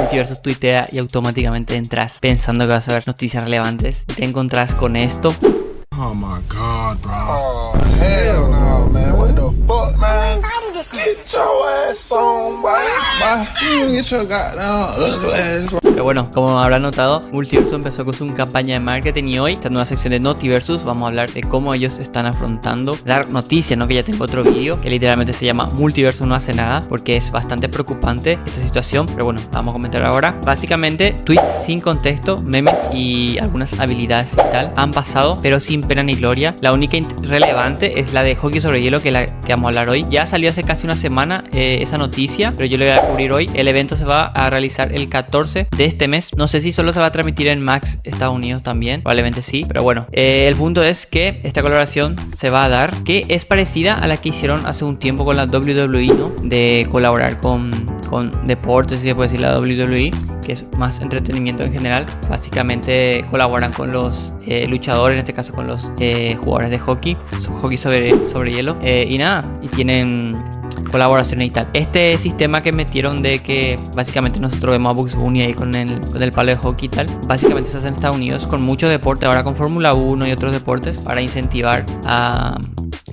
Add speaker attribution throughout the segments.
Speaker 1: Multiversus tuitea y automáticamente entras pensando que vas a ver noticias relevantes y te encontrás con esto.
Speaker 2: Oh my god, bro. Oh, hell no, man. What the fuck, man? Get your ass on, boy. Get your goddamn ugly ass on.
Speaker 1: Pero bueno, como habrán notado, Multiversus empezó con su campaña de marketing y hoy, esta nueva sección de Notiversus, vamos a hablar de cómo ellos están afrontando dar noticias, ¿no? Que ya tengo otro vídeo que literalmente se llama Multiversus no hace nada, porque es bastante preocupante esta situación. Pero bueno, vamos a comentar ahora. Básicamente, tweets sin contexto, memes y algunas habilidades y tal han pasado, pero sin pena ni gloria. La única relevante es la de hockey sobre hielo, que vamos a hablar hoy. Ya salió hace casi una semana esa noticia, pero yo le voy a cubrir hoy. El evento se va a realizar el 14 de este mes. No sé si solo se va a transmitir en Max Estados Unidos también, probablemente sí, pero bueno, el punto es que esta colaboración se va a dar, que es parecida a la que hicieron hace un tiempo con la WWE, ¿no? De colaborar con deportes, si se puede decir, la WWE, que es más entretenimiento en general. Básicamente colaboran con los luchadores, en este caso con los jugadores de hockey sobre hielo, y nada, y tienen colaboraciones y tal. Este sistema que metieron de que básicamente nosotros vemos a Bugs Bunny ahí con el palo de hockey y tal, básicamente se hace en Estados Unidos con mucho deporte, ahora con Fórmula 1 y otros deportes, para incentivar a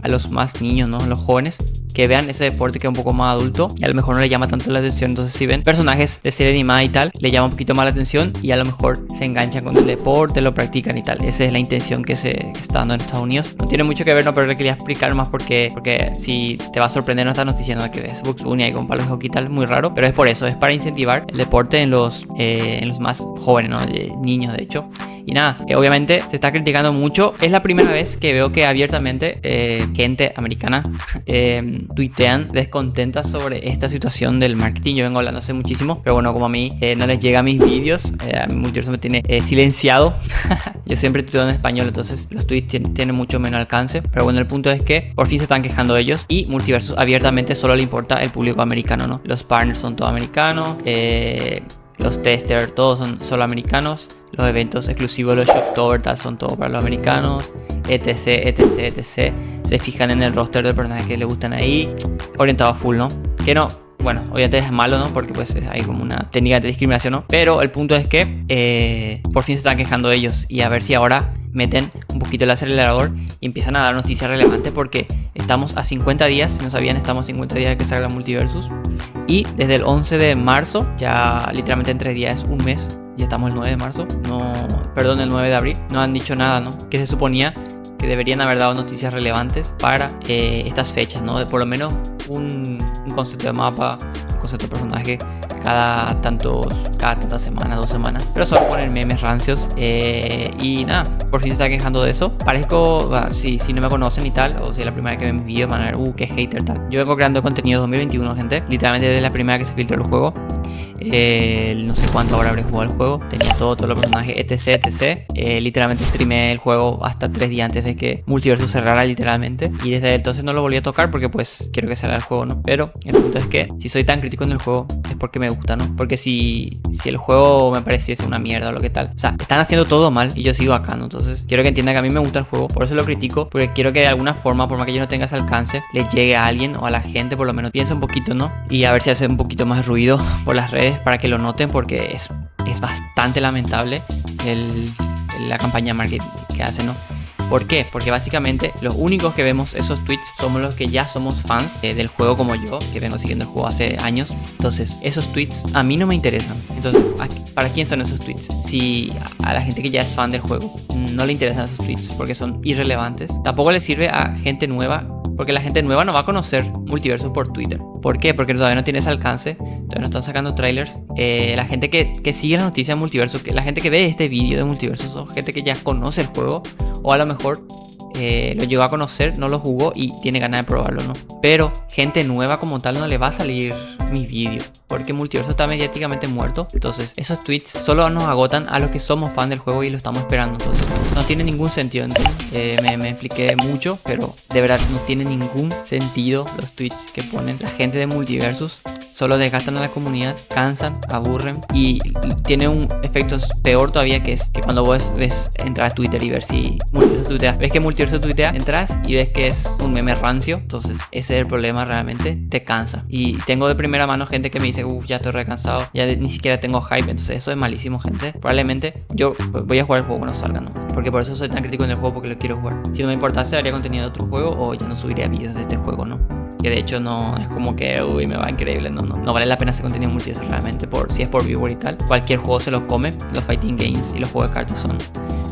Speaker 1: los más niños, ¿no? Los jóvenes, que vean ese deporte que es un poco más adulto y a lo mejor no le llama tanto la atención. Entonces si ven personajes de serie animada y tal, le llama un poquito más la atención y a lo mejor se enganchan con el deporte, lo practican y tal. Esa es la intención que se está dando en Estados Unidos. No tiene mucho que ver, no, pero le quería explicar más porque si te va a sorprender esta noticia, ¿no? Que ves Bugs Bunny ahí con palos de hockey y tal, muy raro, pero es por eso, es para incentivar el deporte en los más jóvenes, ¿no? Niños, de hecho. Y nada, obviamente se está criticando mucho. Es la primera vez que veo que abiertamente gente americana tuitean descontentas sobre esta situación del marketing. Yo vengo hablando hace muchísimo, pero bueno, como a mí no les llega a mis vídeos, a mi Multiversus me tiene silenciado. Yo siempre tuiteo en español, entonces los tweets tienen mucho menos alcance. Pero bueno, el punto es que por fin se están quejando ellos y Multiversus abiertamente solo le importa el público americano, ¿no? Los partners son todos americanos, los testers todos son solo americanos, los eventos exclusivos de los Shocktober son todos para los americanos, etc. Se fijan en el roster de personajes que les gustan ahí, orientado a full, ¿no? Que no, bueno, obviamente es malo, ¿no? Porque pues hay como una técnica de discriminación, ¿no? Pero el punto es que por fin se están quejando ellos y a ver si ahora meten un poquito el acelerador y empiezan a dar noticias relevantes, porque estamos a 50 días, si no sabían, estamos a 50 días de que salga Multiversus, y desde el 11 de marzo, ya literalmente en 3 días es un mes, ya estamos el 9 de marzo, el 9 de abril, no han dicho nada, ¿no? Que se suponía que deberían haber dado noticias relevantes para estas fechas, ¿no? De por lo menos un concepto de mapa, un concepto de personaje cada tantas semanas, 2 semanas, pero solo ponen memes rancios, y nada, por fin se está quejando de eso. Parezco, si no me conocen y tal, o si es la primera vez que ven mis videos, van a ver, qué hater tal. Yo vengo creando contenido 2021, gente, literalmente desde la primera que se filtró el juego. No sé cuánto ahora habré jugado el juego, tenía todos los personajes, etc. Literalmente streamé el juego hasta 3 días antes de que Multiversus cerrara, literalmente, y desde entonces no lo volví a tocar porque pues quiero que salga el juego, ¿no? Pero el punto es que si soy tan crítico en el juego es porque me gusta, ¿no? Porque si el juego me pareciese una mierda o lo que tal, o sea, están haciendo todo mal y yo sigo acá, ¿no? Entonces quiero que entiendan que a mí me gusta el juego, por eso lo critico, porque quiero que de alguna forma, por más que yo no tenga ese alcance, le llegue a alguien o a la gente, por lo menos piensa un poquito, ¿no? Y a ver si hace un poquito más ruido por las redes para que lo noten, porque es bastante lamentable la campaña de marketing que hacen, ¿no? ¿Por qué? Porque básicamente los únicos que vemos esos tweets somos los que ya somos fans del juego, como yo, que vengo siguiendo el juego hace años. Entonces esos tweets a mí no me interesan. Entonces, ¿para quién son esos tweets? Si a la gente que ya es fan del juego no le interesan esos tweets porque son irrelevantes, tampoco le sirve a gente nueva, porque la gente nueva no va a conocer Multiversus por Twitter. ¿Por qué? Porque todavía no tiene ese alcance, todavía no están sacando trailers. La gente que sigue las noticias de Multiversus, la gente que ve este vídeo de Multiversus, son gente que ya conoce el juego, o a lo mejor lo llegó a conocer, no lo jugó y tiene ganas de probarlo, ¿no? Pero gente nueva como tal no le va a salir mis vídeos, porque Multiversus está mediáticamente muerto. Entonces esos tweets solo nos agotan a los que somos fan del juego y lo estamos esperando. Entonces no tiene ningún sentido, me expliqué mucho, pero de verdad no tiene ningún sentido los tweets que ponen la gente de Multiversus. solo desgastan a la comunidad, cansan, aburren y tiene un efecto peor todavía, que es que cuando vos ves entrar a Twitter y ver si Multiverso tuitea, ves que Multiverso tuitea, entras y ves que es un meme rancio. Entonces ese es el problema, realmente te cansa. Y tengo de primera mano gente que me dice, ya estoy recansado, ya ni siquiera tengo hype. Entonces eso es malísimo, gente. Probablemente yo voy a jugar el juego cuando salga, ¿no? Porque por eso soy tan crítico en el juego, porque lo quiero jugar. Si no me importase, haría contenido de otro juego o ya no subiría videos de este juego, ¿no? Que de hecho no es como que, uy, me va increíble. No vale la pena hacer contenido multiverso realmente. Si es por viewer y tal, cualquier juego se lo come. Los fighting games y los juegos de cartas son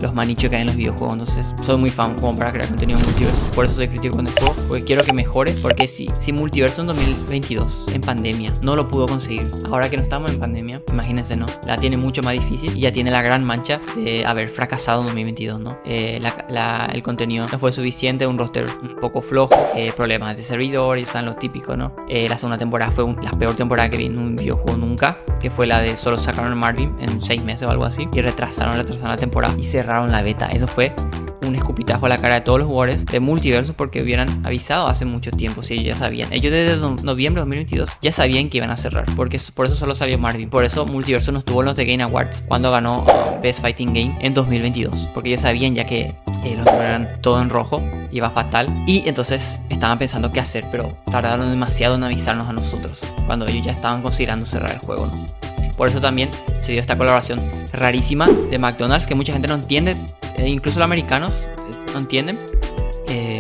Speaker 1: los manichos que hay en los videojuegos. Entonces soy muy fan como para crear contenido multiverso. Por eso soy crítico con el juego, porque quiero que mejore. Porque si multiverso en 2022, en pandemia, no lo pudo conseguir, ahora que no estamos en pandemia, imagínense, ¿no? La tiene mucho más difícil y ya tiene la gran mancha de haber fracasado en 2022, ¿no? El contenido no fue suficiente, un roster un poco flojo, problemas de servidores, son lo típico, ¿no? La segunda temporada fue la peor temporada que vi en un videojuego nunca, que fue la de solo sacaron a Marvin en 6 meses o algo así, y retrasaron la temporada y cerraron la beta. Eso fue un escupitajo a la cara de todos los jugadores de multiverso, porque hubieran avisado hace mucho tiempo. Si ellos ya sabían, ellos desde noviembre de 2022 ya sabían que iban a cerrar, porque por eso solo salió Marvin. Por eso multiverso no estuvo en los The Game Awards cuando ganó Best Fighting Game en 2022, porque ellos sabían ya que los números eran todo en rojo, iba fatal, y entonces estaban pensando qué hacer, pero tardaron demasiado en avisarnos a nosotros cuando ellos ya estaban considerando cerrar el juego, ¿no? Por eso también se dio esta colaboración rarísima de McDonald's, que mucha gente no entiende, incluso los americanos no entienden.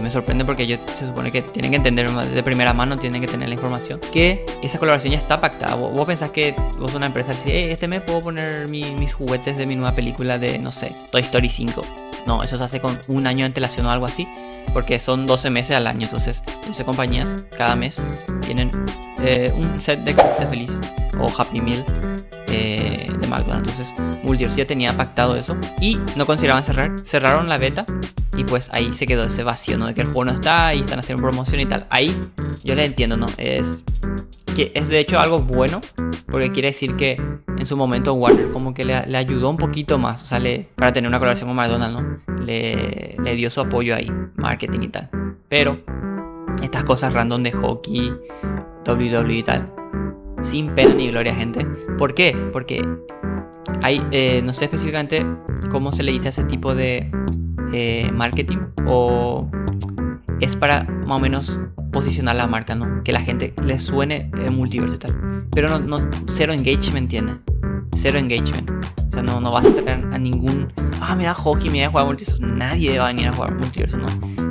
Speaker 1: Me sorprende, porque ellos se supone que tienen que entender de primera mano, tienen que tener la información, que esa colaboración ya está pactada. Vos pensás que vos sos una empresa que dice, este mes puedo poner mis juguetes de mi nueva película de, no sé, Toy Story 5. No, eso se hace con un año de antelación o algo así, porque son 12 meses al año. Entonces 12 compañías cada mes tienen un set de feliz o Happy Meal de McDonald's. Entonces Multiverso ya tenía pactado eso y no consideraban cerrar. Cerraron la beta y pues ahí se quedó ese vacío, ¿no? De que el juego no está y están haciendo promoción y tal. Ahí yo les entiendo, ¿no? Es de hecho algo bueno, porque quiere decir que en su momento Warner como que le ayudó un poquito más, o sea, para tener una colaboración con McDonald's, ¿no? Le dio su apoyo ahí, marketing y tal. Pero estas cosas random de hockey, WWE y tal, sin pena ni gloria, gente. ¿Por qué? Porque hay, no sé específicamente cómo se le dice a ese tipo de marketing, o es para más o menos posicionar la marca, ¿no? Que la gente le suene multiverso y tal. Pero no cero engagement tiene. Cero engagement. O sea, no vas a traer a ningún... mira hockey, mira jugar multiverso. Nadie va a venir a jugar multiverso, ¿no?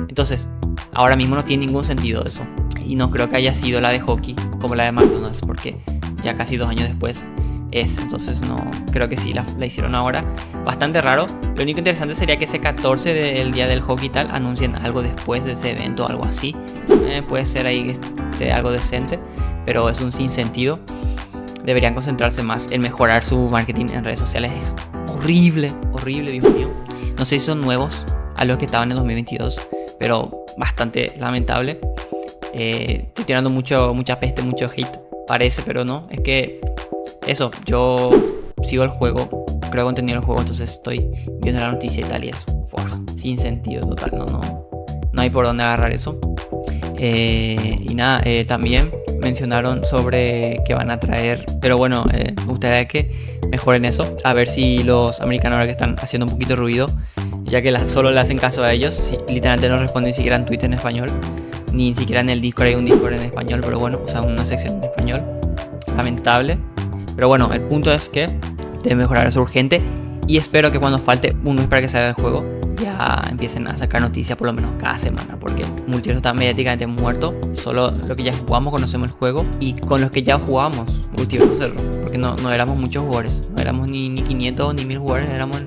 Speaker 1: Entonces, ahora mismo no tiene ningún sentido eso. Y no creo que haya sido la de hockey como la de McDonald's, porque ya casi 2 años después es. Entonces no creo que sí la hicieron ahora. Bastante raro. Lo único interesante sería que ese 14 del día del hockey y tal anuncien algo después de ese evento o algo así. Puede ser ahí que esté algo decente, pero es un sinsentido. Deberían concentrarse más en mejorar su marketing en redes sociales. Es horrible, Dios mío. No sé si son nuevos a los que estaban en 2022, pero bastante lamentable. Estoy tirando mucha peste, mucho hate, parece, pero no. Es que eso, yo sigo el juego, creo contenido del juego, entonces estoy viendo la noticia y tal, y es sin sentido total. No hay por dónde agarrar eso. Y nada, también mencionaron sobre que van a traer, pero bueno, me gustaría que mejoren eso, a ver si los americanos ahora que están haciendo un poquito de ruido, ya que solo le hacen caso a ellos, literalmente no responden ni siquiera en Twitter en español, ni siquiera en el Discord. Hay un Discord en español, pero bueno, o sea, una sección en español, lamentable. Pero bueno, el punto es que debe mejorar eso urgente, y espero que cuando falte un mes para que salga el juego ya empiecen a sacar noticias por lo menos cada semana, porque Multiverso está mediáticamente muerto. Solo lo que ya jugamos conocemos el juego, y con los que ya jugamos Multiverso cerró, porque no éramos muchos jugadores, no éramos ni 500 ni 1000 jugadores, éramos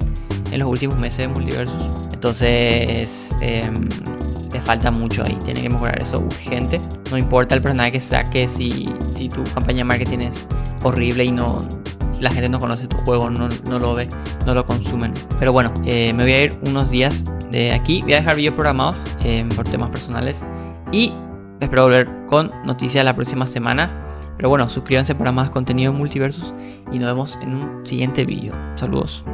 Speaker 1: en los últimos meses de Multiverso. Entonces le falta mucho ahí, tiene que mejorar eso urgente. No importa el personaje que saques, si tu campaña de marketing es horrible y la gente no conoce tu juego, no lo ve, no lo consumen. Pero bueno, me voy a ir unos días de aquí, voy a dejar videos programados por temas personales, y espero volver con noticias la próxima semana. Pero bueno, suscríbanse para más contenido en Multiversus y nos vemos en un siguiente video. Saludos.